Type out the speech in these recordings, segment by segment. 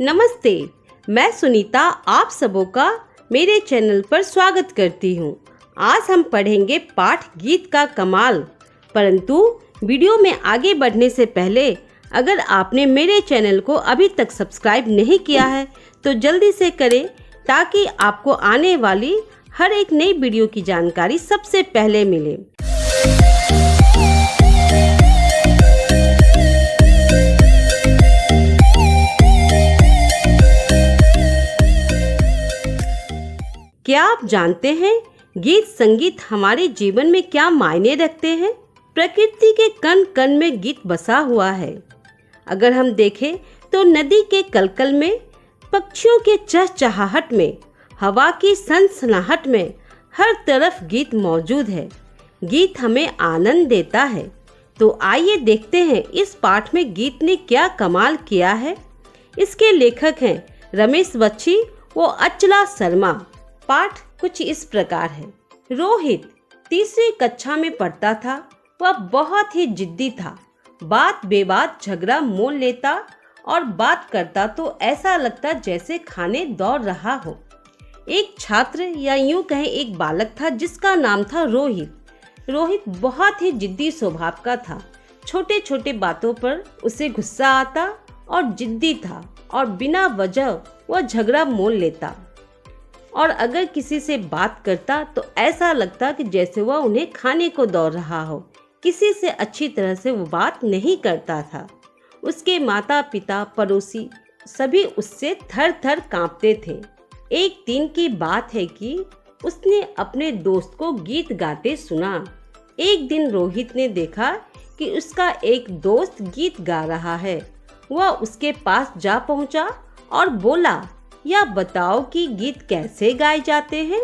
नमस्ते, मैं सुनीता आप सबों का मेरे चैनल पर स्वागत करती हूँ। आज हम पढ़ेंगे पाठ गीत का कमाल। परंतु वीडियो में आगे बढ़ने से पहले अगर आपने मेरे चैनल को अभी तक सब्सक्राइब नहीं किया है तो जल्दी से करें ताकि आपको आने वाली हर एक नई वीडियो की जानकारी सबसे पहले मिले। क्या आप जानते हैं गीत संगीत हमारे जीवन में क्या मायने रखते हैं? प्रकृति के कण कण में गीत बसा हुआ है। अगर हम देखें तो नदी के कलकल में, पक्षियों के चहचहाहट में, हवा की सनसनाहट में हर तरफ गीत मौजूद है। गीत हमें आनंद देता है। तो आइए देखते हैं इस पाठ में गीत ने क्या कमाल किया है। इसके लेखक हैं रमेश बख्शी व अचला शर्मा। पाठ कुछ इस प्रकार है। रोहित तीसरी कक्षा में पढ़ता था। वह बहुत ही जिद्दी था। बात बेबात झगड़ा मोल लेता और बात करता तो ऐसा लगता जैसे खाने दौड़ रहा हो। एक छात्र या यूं कहें एक बालक था जिसका नाम था रोहित। रोहित बहुत ही जिद्दी स्वभाव का था। छोटे छोटे बातों पर उसे गुस्सा आता और जिद्दी था और बिना वजह वह झगड़ा मोल लेता और अगर किसी से बात करता तो ऐसा लगता कि जैसे वह उन्हें खाने को दौड़ रहा हो। किसी से अच्छी तरह से वो बात नहीं करता था। उसके माता पिता पड़ोसी सभी उससे थर थर कांपते थे। एक दिन की बात है कि उसने अपने दोस्त को गीत गाते सुना। एक दिन रोहित ने देखा कि उसका एक दोस्त गीत गा रहा है। वह उसके पास जा पहुंचा और बोला, या बताओ कि गीत कैसे गाए जाते हैं।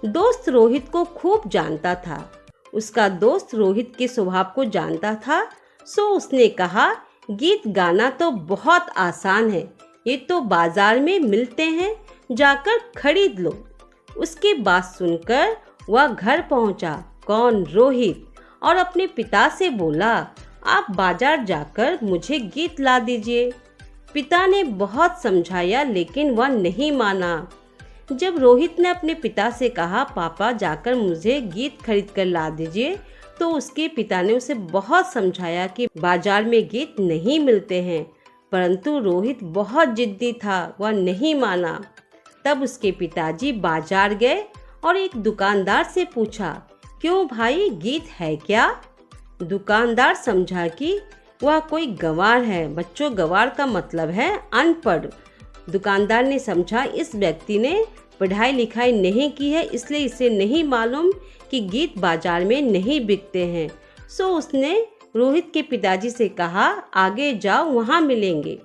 दोस्त रोहित को खूब जानता था। उसका दोस्त रोहित के स्वभाव को जानता था, सो उसने कहा, गीत गाना तो बहुत आसान है। ये तो बाजार में मिलते हैं, जाकर खरीद लो। उसकी बात सुनकर वह घर पहुंचा। कौन? रोहित। और अपने पिता से बोला, आप बाजार जाकर मुझे गीत ला दीजिए। पिता ने बहुत समझाया लेकिन वह नहीं माना। जब रोहित ने अपने पिता से कहा, पापा जाकर मुझे गीत खरीद कर ला दीजिए, तो उसके पिता ने उसे बहुत समझाया कि बाजार में गीत नहीं मिलते हैं। परंतु रोहित बहुत जिद्दी था, वह नहीं माना। तब उसके पिताजी बाजार गए और एक दुकानदार से पूछा, क्यों भाई, गीत है क्या? दुकानदार समझा कि वह कोई गंवार है। बच्चों, गंवार का मतलब है अनपढ़। दुकानदार ने समझा इस व्यक्ति ने पढ़ाई लिखाई नहीं की है, इसलिए इसे नहीं मालूम कि गीत बाजार में नहीं बिकते हैं। सो उसने रोहित के पिताजी से कहा, आगे जाओ, वहाँ मिलेंगे।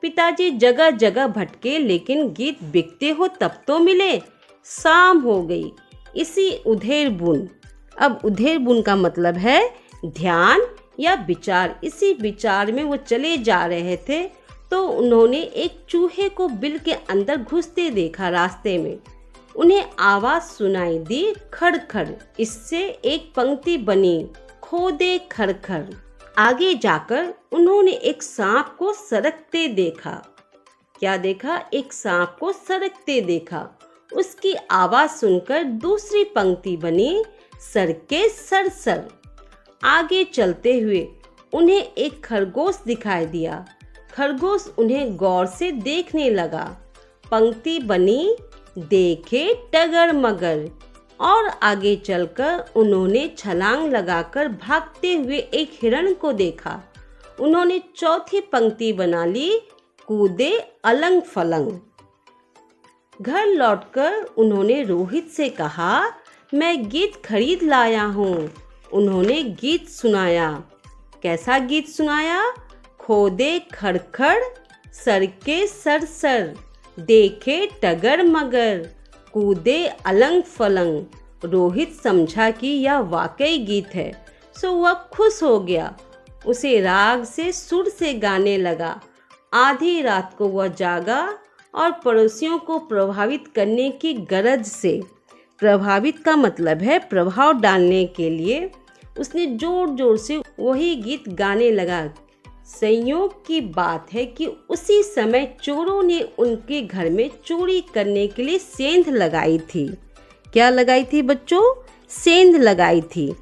पिताजी जगह जगह भटके लेकिन गीत बिकते हो तब तो मिले। शाम हो गई। इसी उधेड़ बुन। अब उधेड़ बुन का मतलब है ध्यान या विचार। इसी विचार में वो चले जा रहे थे तो उन्होंने एक चूहे को बिल के अंदर घुसते देखा। रास्ते में उन्हें आवाज सुनाई दी, खड़ खड़। इससे एक पंक्ति बनी, खोदे खड़ खड़। आगे जाकर उन्होंने एक सांप को सरकते देखा। क्या देखा? एक सांप को सरकते देखा। उसकी आवाज सुनकर दूसरी पंक्ति बनी, सरके सरसर। आगे चलते हुए उन्हें एक खरगोश दिखाई दिया। खरगोश उन्हें गौर से देखने लगा। पंक्ति बनी, देखे टगर मगर। और आगे चलकर उन्होंने छलांग लगाकर भागते हुए एक हिरण को देखा। उन्होंने चौथी पंक्ति बना ली, कूदे अलंग फलंग। घर लौटकर उन्होंने रोहित से कहा, मैं गीत खरीद लाया हूँ। उन्होंने गीत सुनाया। कैसा गीत सुनाया? खोदे खड़खड़, सरके सरसर, देखे टगर मगर, कूदे अलंग फलंग। रोहित समझा कि यह वाकई गीत है, सो वह खुश हो गया। उसे राग से सुर से गाने लगा। आधी रात को वह जागा और पड़ोसियों को प्रभावित करने की गरज से, प्रभावित का मतलब है प्रभाव डालने के लिए, उसने जोर जोर से वही गीत गाने लगा। संयोग की बात है कि उसी समय चोरों ने उनके घर में चोरी करने के लिए सेंध लगाई थी। क्या लगाई थी बच्चों? सेंध लगाई थी।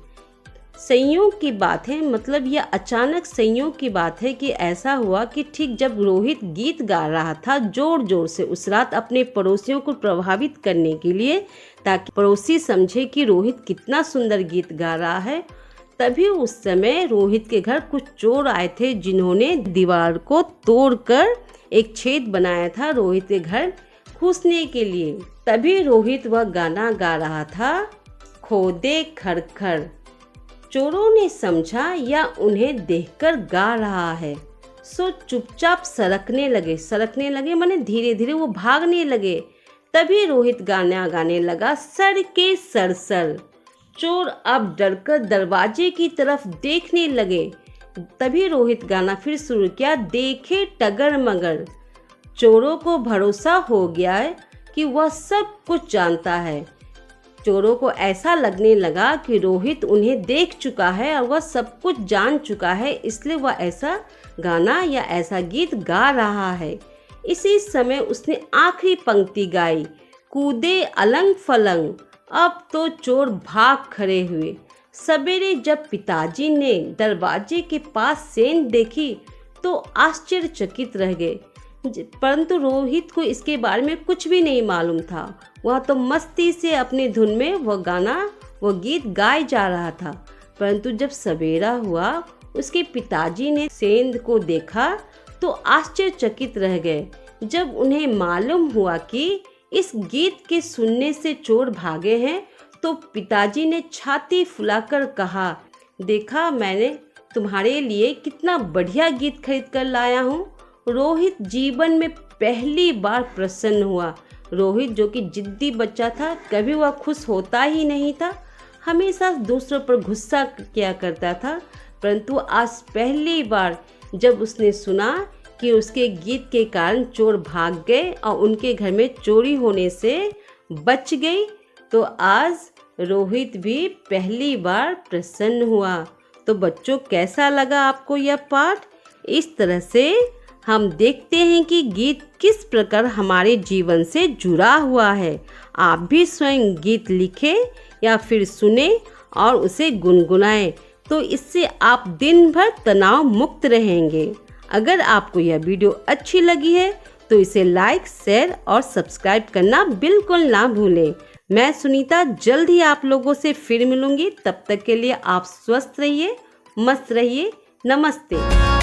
संयोग की बात है, मतलब यह अचानक संयोग की बात है कि ऐसा हुआ कि ठीक जब रोहित गीत गा रहा था जोर जोर से उस रात अपने पड़ोसियों को प्रभावित करने के लिए, ताकि पड़ोसी समझे कि रोहित कितना सुंदर गीत गा रहा है, तभी उस समय रोहित के घर कुछ चोर आए थे जिन्होंने दीवार को तोड़कर एक छेद बनाया था रोहित के घर घुसने के लिए। तभी रोहित वह गाना गा रहा था, खोदे खड़खड़। चोरों ने समझा या उन्हें देखकर गा रहा है, सो चुपचाप सरकने लगे माने धीरे धीरे वो भागने लगे। तभी रोहित गाना गाने लगा, सर के सरसर। चोर अब डरकर दरवाजे की तरफ देखने लगे। तभी रोहित गाना फिर शुरू किया, देखे टगर मगर। चोरों को भरोसा हो गया है कि वह सब कुछ जानता है। चोरों को ऐसा लगने लगा कि रोहित उन्हें देख चुका है और वह सब कुछ जान चुका है, इसलिए वह ऐसा गाना या ऐसा गीत गा रहा है। इसी समय उसने आखिरी पंक्ति गाई, कूदे अलंग फलंग। अब तो चोर भाग खड़े हुए। सवेरे जब पिताजी ने दरवाजे के पास सेंध देखी तो आश्चर्यचकित रह गए, परंतु रोहित को इसके बारे में कुछ भी नहीं मालूम था। वह तो मस्ती से अपनी धुन में वह गीत गाए जा रहा था। परंतु जब सवेरा हुआ, उसके पिताजी ने सेंध को देखा तो आश्चर्यचकित रह गए। जब उन्हें मालूम हुआ कि इस गीत के सुनने से चोर भागे हैं, तो पिताजी ने छाती फुलाकर कहा, देखा मैंने तुम्हारे लिए कितना बढ़िया गीत खरीद कर लाया हूँ। रोहित जीवन में पहली बार प्रसन्न हुआ। रोहित जो कि जिद्दी बच्चा था, कभी वह खुश होता ही नहीं था, हमेशा दूसरों पर गुस्सा किया करता था। परंतु आज पहली बार जब उसने सुना कि उसके गीत के कारण चोर भाग गए और उनके घर में चोरी होने से बच गई, तो आज रोहित भी पहली बार प्रसन्न हुआ। तो बच्चों, कैसा लगा आपको यह पाठ? इस तरह से हम देखते हैं कि गीत किस प्रकार हमारे जीवन से जुड़ा हुआ है। आप भी स्वयं गीत लिखें या फिर सुने और उसे गुनगुनाएं, तो इससे आप दिन भर तनाव मुक्त रहेंगे। अगर आपको यह वीडियो अच्छी लगी है तो इसे लाइक, शेयर और सब्सक्राइब करना बिल्कुल ना भूलें। मैं सुनीता जल्द ही आप लोगों से फिर मिलूंगी। तब तक के लिए आप स्वस्थ रहिए, मस्त रहिए। नमस्ते।